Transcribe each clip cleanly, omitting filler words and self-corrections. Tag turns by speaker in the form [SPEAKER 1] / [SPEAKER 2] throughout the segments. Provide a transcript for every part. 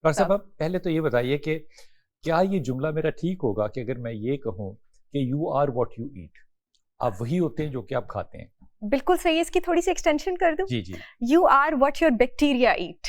[SPEAKER 1] Doctor साहब, आप पहले तो ये बताइए कि क्या ये जुमला मेरा ठीक होगा कि अगर मैं ये कहूँ कि you are what you eat, आप वही होते हैं जो कि आप खाते हैं?
[SPEAKER 2] बिल्कुल सही है। इसकी थोड़ी सी एक्सटेंशन कर दूं,
[SPEAKER 1] जी जी,
[SPEAKER 2] you are what your bacteria eat.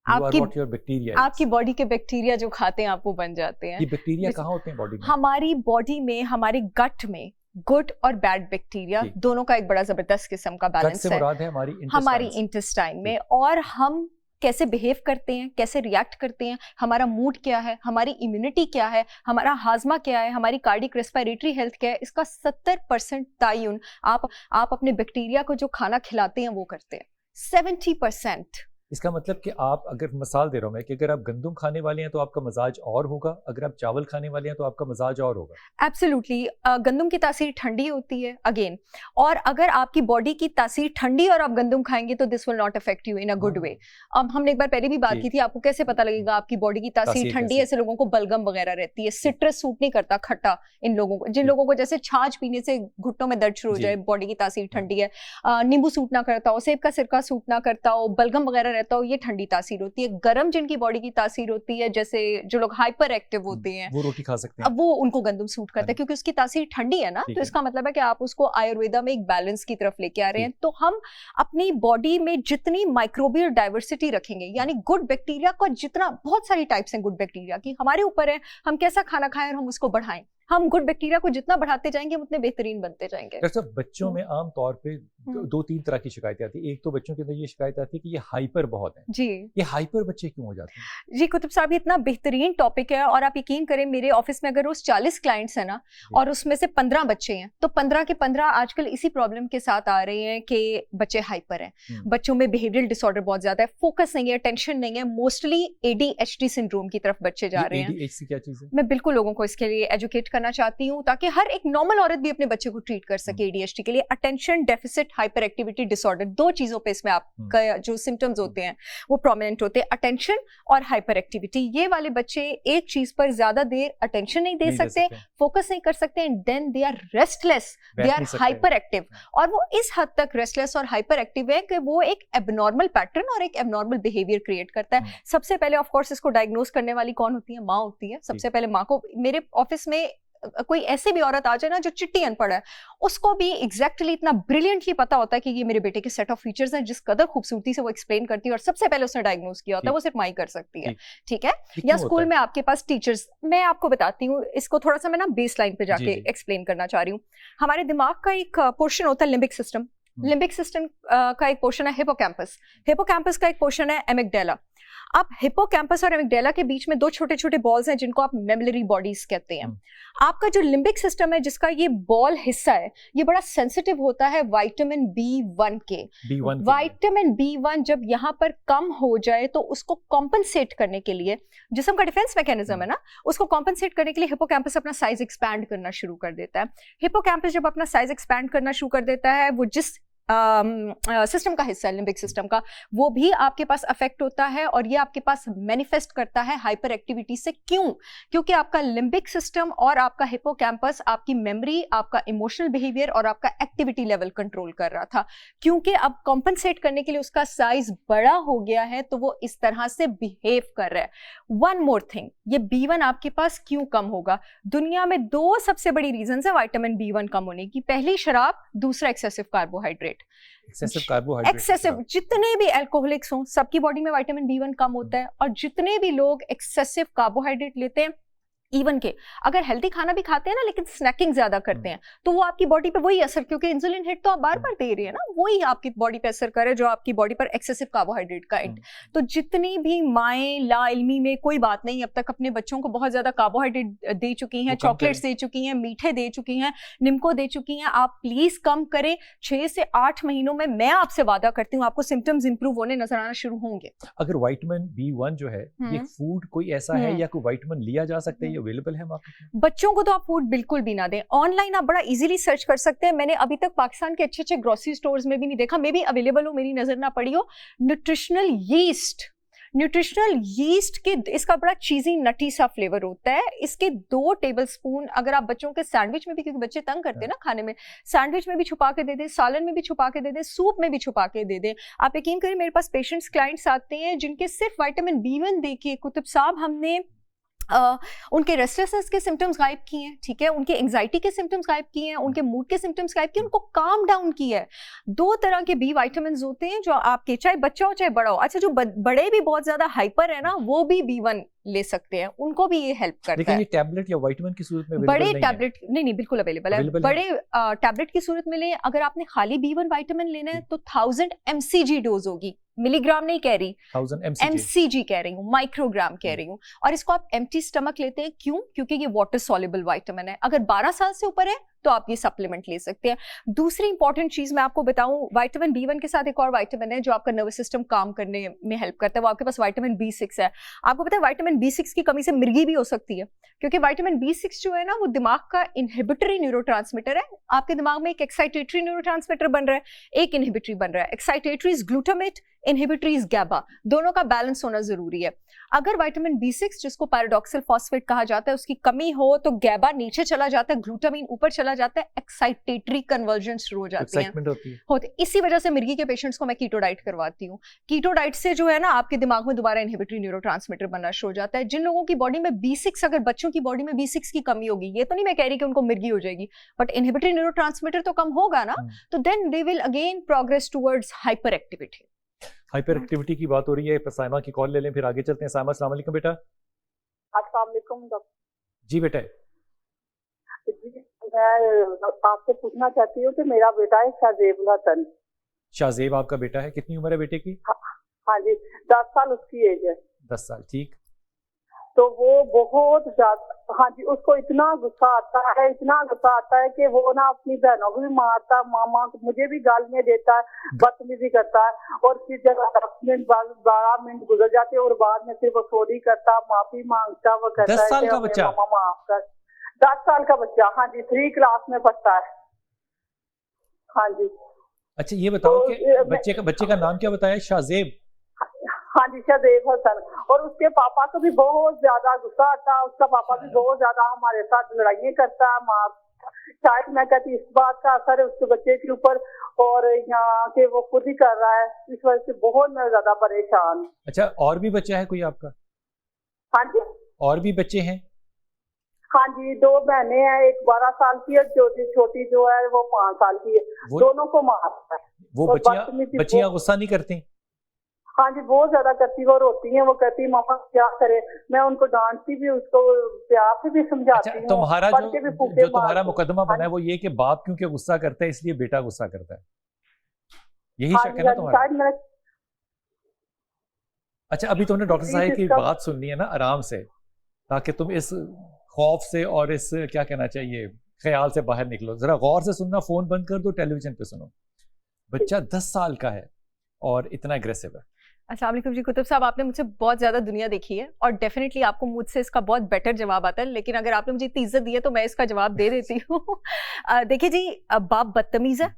[SPEAKER 1] You are
[SPEAKER 2] आपकी
[SPEAKER 1] व्हाट योर बैक्टीरिया
[SPEAKER 2] आपकी बॉडी के बैक्टीरिया जो खाते हैं आप वो बन जाते हैं।
[SPEAKER 1] ये बैक्टीरिया कहाँ होते हैं बॉडी में?
[SPEAKER 2] हमारी बॉडी में, हमारे गट में गुड और बैड बैक्टीरिया दोनों का एक बड़ा जबरदस्त किस्म का बैलेंस है।
[SPEAKER 1] मुराद है हमारी
[SPEAKER 2] इंटेस्टाइन में। और हम कैसे बिहेव करते हैं, कैसे रिएक्ट करते हैं, हमारा मूड क्या है, हमारी इम्यूनिटी क्या है, हमारा हाजमा क्या है, हमारी कार्डिक रेस्पिरेटरी हेल्थ क्या है, इसका 70% तयन आप अपने बैक्टीरिया को जो खाना खिलाते हैं वो करते हैं। 70%।
[SPEAKER 1] इसका मतलब कि आप, अगर मिसाल दे रहा हूं मैं, कि अगर आप गंदम खाने वाले हैं तो आपका मजाज और होगा, अगर आप चावल खाने वाले हैं तो आपका मजाज और होगा।
[SPEAKER 2] एब्सोल्युटली। गंदम की तासीर ठंडी होती है अगेन, और अगर आपकी बॉडी की तासीर ठंडी और आप गंदम खाएंगे तो this will not affect you in a good way. अब हमने एक बार पहले भी बात की थी, आपको कैसे पता लगेगा आपकी बॉडी की तासीर ठंडी है? ऐसे लोगों को बलगम वगैरह रहती है, सिट्रस सूट नहीं करता, खट्टा, इन लोगों को, जिन लोगों को जैसे छाछ पीने से घुटनों में दर्द शुरू हो जाए, बॉडी की तासीर ठंडी है, नींबू सूट ना करता हो, सेब का सिरका सूट ना करता हो, बलगम वगैरह रहता हो, ये ठंडी तासीर होती है। गर्म जिनकी बॉडी की तासीर होती है, जैसे जो लोग हाइपर एक्टिव होते हैं,
[SPEAKER 1] वो रोटी खा सकते हैं,
[SPEAKER 2] अब वो उनको गंदम सूट करता है क्योंकि उसकी तासीर ठंडी है ना। तो इसका मतलब है कि आप उसको आयुर्वेदा में एक बैलेंस की तरफ लेके आ रहे हैं। तो हम अपनी बॉडी में जितनी माइक्रोबियल डाइवर्सिटी रखेंगे, यानी गुड बैक्टीरिया का जितना, बहुत सारी टाइप्स हैं गुड बैक्टीरिया की, हमारे ऊपर है हम कैसा खाना खाएं और हम उसको बढ़ाएं। हम गुड बैक्टीरिया को जितना बढ़ाते जाएंगे उतने बेहतरीन बनते जाएंगे।
[SPEAKER 1] डॉक्टर साहब, बच्चों में आम तौर पे दो तीन तरह की शिकायतें आती है। एक तो बच्चों के अंदर ये शिकायत आती है कि ये हाइपर बहुत है जी। ये हाइपर बच्चे क्यों हो जाते हैं?
[SPEAKER 2] जी कुतुब साहब, ये इतना बेहतरीन टॉपिक है, और आप यकीन करें मेरे ऑफिस में अगर रोज 40 क्लाइंट्स हैं ना, और उसमें से 15 बच्चे हैं, तो 15 के 15 आजकल इसी प्रॉब्लम के साथ आ रहे हैं कि बच्चे हाइपर हैं। बच्चों में बिहेवियरल डिसऑर्डर बहुत ज्यादा है, फोकस नहीं है, टेंशन नहीं है, मोस्टली ADHD सिंड्रोम की तरफ बच्चे जा रहे हैं।
[SPEAKER 1] ADHD क्या चीज है?
[SPEAKER 2] मैं बिल्कुल लोगों को इसके लिए एजुकेट करना चाहती हूँ ताकि हर एक नॉर्मल औरत भी अपने बच्चे को ट्रीट कर सके ADHD के लिए। Attention deficit hyper activity disorder, दो चीजों पे इसमें आपका जो सिम्टम्स होते हैं वो प्रोमिनेंट होते हैं, अटेंशन और हाइपर एक्टिविटी। ये वाले बच्चे एक चीज पर ज्यादा देर अटेंशन नहीं दे सकते, फोकस नहीं कर सकते, and then they are restless, they are hyper active. और वो इस हद तक रेस्टलेस और हाइपर एक्टिव है कि वो एक एबनॉर्मल पैटर्न और एक एबनॉर्मल बिहेवियर क्रिएट करता है। सबसे पहले ऑफ कोर्स इसको डायग्नोज करने वाली कौन होती है? माँ होती है। सबसे पहले माँ को, मेरे ऑफिस में कोई ऐसे भी औरत आ जाए ना जो चिट्टी अनपढ़ है, उसको भी एग्जैक्टली इतना ब्रिलियंटली पता होता है कि ये मेरे बेटे के सेट ऑफ फीचर्स हैं, जिस कदर खूबसूरती से वो एक्सप्लेन करती है और सबसे पहले उसने डायग्नोज किया होता है, वो सिर्फ माई कर सकती है। ठीक है? या स्कूल में आपके पास टीचर्स, मैं आपको बताती हूँ इसको थोड़ा सा, मैं ना बेस लाइन पे जाके एक्सप्लेन करना चाह रही हूँ। हमारे दिमाग का एक पोर्शन होता है लिम्बिक सिस्टम। लिम्बिक सिस्टम का एक पोर्शन है हिपोकैम्पस। हिपोकैम्पस का एक पोर्शन है एमिगडाला। अब हिपोकैम्पस और एमिगडाला के बीच में दो छोटे छोटे बॉल्स हैं जिनको आप मेमोरी बॉडीज कहते हैं। आपका जो लिम्बिक सिस्टम है, जिसका ये बॉल हिस्सा है, ये बड़ा सेंसिटिव होता है विटामिन B1 के। विटामिन B1 जब यहाँ पर कम हो जाए तो उसको कॉम्पनसेट करने के लिए, जिस्म का डिफेंस मैकेनिज्म है ना, उसको कॉम्पनसेट करने के लिए हिपोकैम्पस अपना साइज एक्सपैंड करना शुरू कर देता है। हिपोकैम्पस जब अपना साइज एक्सपैंड करना शुरू कर देता है, वो जिस सिस्टम का हिस्सा है लिम्बिक सिस्टम का, वो भी आपके पास अफेक्ट होता है और ये आपके पास मैनिफेस्ट करता है हाइपर एक्टिविटी से। क्यों? क्योंकि आपका लिम्बिक सिस्टम और आपका हिपोकैम्पस आपकी मेमोरी, आपका इमोशनल बिहेवियर और आपका एक्टिविटी लेवल कंट्रोल कर रहा था। क्योंकि अब कॉम्पनसेट करने के लिए उसका साइज बड़ा हो गया है तो वो इस तरह से बिहेव कर रहा है। वन मोर थिंग, ये B1 आपके पास क्यों कम होगा? दुनिया में दो सबसे बड़ी रीजन है विटामिन B1 कम होने की। पहली शराब, दूसरा एक्सेसिव कार्बोहाइड्रेट। एक्सेसिव, जितने भी अल्कोहलिक्स हों सबकी बॉडी में विटामिन B1 कम होता है, और जितने भी लोग एक्सेसिव कार्बोहाइड्रेट लेते हैं, इवन के अगर हेल्दी खाना भी खाते हैं ना लेकिन स्नैकिंग ज्यादा करते हैं, तो वो आपकी बॉडी पे वही असर, क्योंकि इंसुलिन हिट तो आप बार बार दे रही है ना, वही आपकी बॉडी पे असर करे जो आपकी बॉडी पर एक्सेसिव कार्बोहाइड्रेट का हिट। तो जितनी भी माएँ लाइल्मी में, कोई बात नहीं, अब तक अपने बच्चों को बहुत ज्यादा कार्बोहाइड्रेट दे चुकी हैं, चॉकलेट्स दे चुकी हैं, मीठे दे चुकी हैं, निम्को दे चुकी हैं, आप प्लीज कम करें। 6 से 8 महीनों में मैं आपसे वादा करती हूँ आपको सिम्टम्स इंप्रूव होने नजर आना शुरू होंगे।
[SPEAKER 1] अगर विटामिन B1 जो है, ये फूड कोई ऐसा है या कोई विटामिन लिया जा सकता है, अवेलेबल है मार्केट में?
[SPEAKER 2] बच्चों को तो आप फूड बिल्कुल भी ना दें। ऑनलाइन आप बड़ा इजीली सर्च कर सकते हैं। मैंने अभी तक पाकिस्तान के अच्छे अच्छे ग्रोसरी स्टोर्स में भी नहीं देखा, मे बी अवेलेबल हो, मेरी नजर ना पड़ी हो, न्यूट्रिशनल यीस्ट। न्यूट्रिशनल यीस्ट के इसका बड़ा चीजी नटी सा फ्लेवर होता है। इसके 2 टेबलस्पून अगर आप बच्चों के सैंडविच में भी, क्योंकि बच्चे तंग करते हैं ना खाने में, सैंडविच में भी छुपा के दे दें, सालन में भी छुपा के दे दें, सूप में भी छुपा के दे दें। आप यकीन करें मेरे पास पेशेंट्स क्लाइंट्स आते हैं जिनके सिर्फ विटामिन B1 देखिए कुतुब साहब हमने उनके रेस्टलेसनेस के सिम्टम्स गायब किए हैं, ठीक है, उनके एंजाइटी के सिम्टम्स गायब किए हैं, उनके मूड के सिम्टम्स गायब किए, उनको काम डाउन किया है। 2 तरह के बी विटामिन होते हैं जो आपके, चाहे बच्चा हो चाहे बड़ा हो, अच्छा जो बड़े भी बहुत ज्यादा हाइपर है ना वो भी B1 ले सकते हैं, उनको भी ये हेल्प करता
[SPEAKER 1] लेकिन
[SPEAKER 2] है।
[SPEAKER 1] ये टैबलेट या विटामिन की सूरत में
[SPEAKER 2] बड़े
[SPEAKER 1] नहीं
[SPEAKER 2] टैबलेट नहीं बिल्कुल अवेलेबल है, बड़े टैबलेट की सूरत में लें। अगर आपने खाली B1 विटामिन लेना है तो 1000 mcg डोज होगी, मिलीग्राम नहीं कह रही,
[SPEAKER 1] 1000
[SPEAKER 2] mcg कह रही हूँ, माइक्रोग्राम कह रही हूँ। और इसको आप एम्प्टी स्टमक लेते हैं, क्यों? क्योंकि ये वाटर सॉल्युबल विटामिन है। अगर 12 साल से ऊपर है तो आप ये सप्लीमेंट ले सकते हैं। दूसरी इंपॉर्टेंट चीज मैं आपको बताऊं, विटामिन B1 के साथ एक और विटामिन है जो आपका नर्वस सिस्टम काम करने में हेल्प करता है, वो आपके पास विटामिन B6 है। आपको पता है विटामिन B6 की कमी से मिर्गी भी हो सकती है, क्योंकि विटामिन B6 जो है ना वो दिमाग का इनहिबिटरी न्यूरोट्रांसमीटर है। आपके दिमाग में एक एक्साइटेटरी न्यूरोट्रांसमीटर बन रहा है, एक इनहिबिटरी बन रहा है। Excitatory is glutamate, inhibitory is गैबा, दोनों का बैलेंस होना जरूरी है। अगर विटामिन B6 जिसको पैराडॉक्सल फॉस्फेट कहा जाता है उसकी कमी हो तो गैबा नीचे चला जाता है, ग्लूटामिन ऊपर चला जाता है, एक्साइटेटरी कन्वर्जन शुरू हो जाती है। होती इसी वजह से मिर्गी के पेशेंट्स को मैं कीटो डाइट करवाती हूँ। कीटो डाइट से जो है ना आपके दिमाग में दोबारा इनहिबिटरी न्यूरोट्रांसमीटर बनना शुरू हो जाता है। जिन लोगों की बॉडी में B6, अगर बच्चों की बॉडी में B6 की कमी होगी, ये तो नहीं मैं कह रही कि उनको मिर्गी हो जाएगी, बट इनहिबिटरी न्यूरोट्रांसमीटर तो कम होगा ना, तो then they will again progress towards hyper activity.
[SPEAKER 1] Hyper activity की बात हो रही है, साइमा की कॉल ले लें फिर आगे चलते हैं। साइमा, अस्सलाम वालेकुम बेटा।
[SPEAKER 3] अस्सलाम वालेकुम डॉक्टर
[SPEAKER 1] जी बेटा।
[SPEAKER 3] मैं आपसे पूछना चाहती हूँ कि मेरा बेटा है शाहजेब हसन।
[SPEAKER 1] शाहजेब आपका बेटा है, कितनी उम्र है बेटे की?
[SPEAKER 3] हाँ जी, 10 साल उसकी एज है।
[SPEAKER 1] 10 साल, ठीक।
[SPEAKER 3] तो वो बहुत ज्यादा, हाँ जी, उसको इतना गुस्सा आता है, इतना गुस्सा आता है कि वो ना अपनी बहनों को भी मारता, मामा को, मुझे भी गालियां देता है, बदतमीजी करता है। और फिर जब 10 मिनट 12 मिनट गुजर जाते हैं और बाद में फिर वो सॉरी करता, माफी मांगता, वो कहता है
[SPEAKER 1] 10 साल का बच्चा?
[SPEAKER 3] मामा माफ कर। 10 साल का बच्चा, हाँ जी, 3 क्लास में पढ़ता है। हाँ जी।
[SPEAKER 1] अच्छा ये बताओ
[SPEAKER 3] तो
[SPEAKER 1] कि बच्चे का नाम क्या बताया? शाहजेब?
[SPEAKER 3] हाँ जी, शाहजेब हसन। और उसके पापा को भी बहुत ज्यादा गुस्सा आता है, उसका पापा भी बहुत ज्यादा हमारे साथ लड़ाइयाँ करता है, मार। शायद मैं कहती इस बात का असर है उसके बच्चे के ऊपर, और यहाँ के वो खुद ही कर रहा है, इस वजह से बहुत मैं ज्यादा परेशान।
[SPEAKER 1] अच्छा, और भी बच्चा है कोई आपका?
[SPEAKER 3] हाँ जी,
[SPEAKER 1] और भी बच्चे हैं?
[SPEAKER 3] हाँ जी, 2 बहनें हैं, एक 12 साल की है, जो छोटी जो है वो 5 साल की है। दोनों को मारता है।
[SPEAKER 1] वो बच्चियां गुस्सा नहीं करती?
[SPEAKER 3] हाँ जी, बहुत ज्यादा करती, वो रोती हैं, वो कहती है मामा क्या करे। मैं उनको डांटती भी, उसको प्यार से भी समझाती हूँ।
[SPEAKER 1] तुम्हारा जो तुम्हारा मुकदमा बना है वो ये कि बाप क्योंकि गुस्सा करता है इसलिए बेटा गुस्सा करता है, यही शक है ना तुम्हारा? अच्छा, अभी तुमने डॉक्टर साहब की बात सुननी है ना आराम से, ताकि तुम इस खौफ से और इस क्या कहना चाहिए ख्याल से बाहर निकलो। जरा गौर से सुनना, फोन बंद कर दो, टेलीविजन पे सुनो। बच्चा 10 साल का है और इतना एग्रेसिव है।
[SPEAKER 2] अस्सलाम वालेकुम जी कुतुब साहब, आपने मुझसे बहुत ज़्यादा दुनिया देखी है और डेफिनेटली आपको मुझसे इसका बहुत बेटर जवाब आता है, लेकिन अगर आपने मुझे इतनी इज्जत दी है तो मैं इसका जवाब दे देती हूँ। देखिए जी, बाप बदतमीज़ है,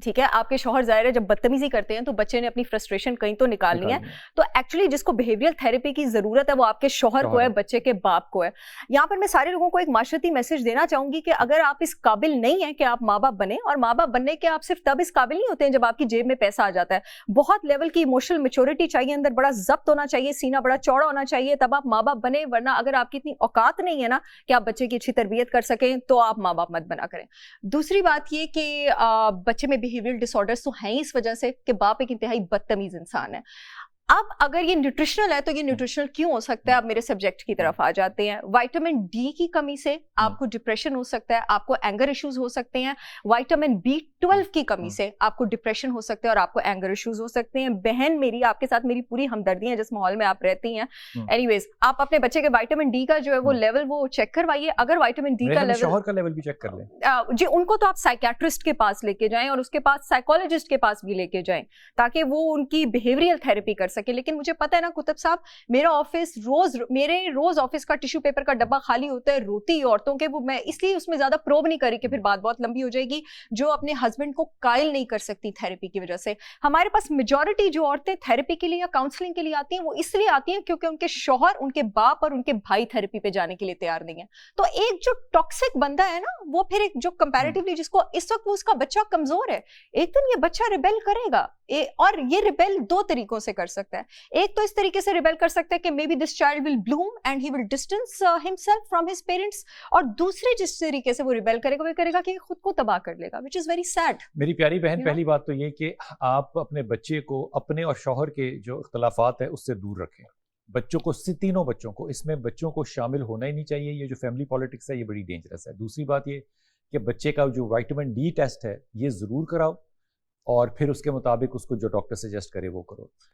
[SPEAKER 2] ठीक है, आपके शौहर ज़ाहिर है जब बदतमीजी करते हैं तो बच्चे ने अपनी फ्रस्ट्रेशन कहीं तो निकालनी है। तो एक्चुअली जिसको बिहेवियरल थेरेपी की ज़रूरत है वो आपके शौहर को है, बच्चे के बाप को है। यहाँ पर मैं सारे लोगों को एक माशरती मैसेज देना चाहूँगी कि अगर आप इस काबिल नहीं है कि आप माँ बाप बने, और माँ बाप बनने के आप सिर्फ तब इस काबिल नहीं होते हैं जब आपकी जेब में पैसा आ जाता है, बहुत लेवल की इमोशनल मैच्योरिटी चाहिए, अंदर बड़ा जब्त होना चाहिए, सीना बड़ा चौड़ा होना चाहिए, तब आप माँ बाप बने। वरना अगर आपकी इतनी औकात नहीं है ना कि आप बच्चे की अच्छी तरबियत कर सकें तो आप माँ बाप मत बना करें। दूसरी बात ये कि बच्चे में बिहेवियरल डिसऑर्डर्स तो हैं इस वजह से कि बाप एक इंतहाई बदतमीज इंसान है। अब अगर ये न्यूट्रिशनल है तो ये न्यूट्रिशनल क्यों हो सकता है? आप मेरे सब्जेक्ट की तरफ आ जाते हैं। विटामिन डी की कमी से आपको डिप्रेशन हो सकता है, आपको एंगर इश्यूज हो सकते हैं। विटामिन B12 की कमी से आपको डिप्रेशन हो सकता है और आपको एंगर इश्यूज हो सकते हैं। बहन मेरी, आपके साथ मेरी पूरी हमदर्दी है जिस माहौल में आप रहती हैं। एनीवेज, आप अपने बच्चे के विटामिन डी का जो है वो लेवल वो चेक करवाइए। अगर विटामिन डी का लेवल,
[SPEAKER 1] शौहर का लेवल भी चेक कर लें
[SPEAKER 2] जी, उनको तो आप साइकियाट्रिस्ट के पास लेके जाएं और उसके पास साइकोलॉजिस्ट के पास भी लेके जाएं, ताकि वो उनकी बिहेवियरल थेरेपी कर सके। लेकिन मुझे पता है ना कुतुब साहब, मेरे रोज ऑफिस का टिश्यू पेपर का डब्बा खाली होता है रोती औरतों के, वो मैं इसलिए उसमें ज्यादा प्रोब नहीं करी कि फिर बात बहुत लंबी हो जाएगी, जो अपने हस्बैंड को कायल नहीं कर सकती थेरेपी की वजह से। हमारे पास मेजॉरिटी जो औरतें थेरेपी के लिए या काउंसलिंग के लिए आती हैं वो इसलिए आती हैं क्योंकि उनके शौहर, उनके बाप और उनके भाई थेरेपी पे जाने के लिए तैयार नहीं है। तो एक जो टॉक्सिक बंदा है ना, वो फिर एक जो कंपैरेटिवली जिसको इस वक्त वो उसका बच्चा कमजोर है, एक दिन ये बच्चा रिबेल करेगा। और ये रिबेल दो तरीकों से कर सकता है। एक तो इस तरीके से रिबेल कर सकता है कि may be this child will Bloom and he will distance himself from his parents, और दूसरे जिस तरीके से वो रिबेल करेगा वो करेगा कि खुद को तबाह कर लेगा, व्हिच इज वेरी सैड।
[SPEAKER 1] मेरी प्यारी बहन,
[SPEAKER 2] You know?
[SPEAKER 1] पहली बात तो ये कि आप अपने बच्चे को अपने और शौहर के जो इख्तलाफात है उससे दूर रखें। बच्चों को, तीनों बच्चों को, इसमें बच्चों को शामिल होना ही नहीं चाहिए। ये जो फैमिली पॉलिटिक्स है ये बड़ी डेंजरस है। दूसरी बात ये कि बच्चे का जो विटामिन डी टेस्ट है ये ज़रूर कराओ, और फिर उसके मुताबिक उसको जो डॉक्टर सजेस्ट करे वो करो।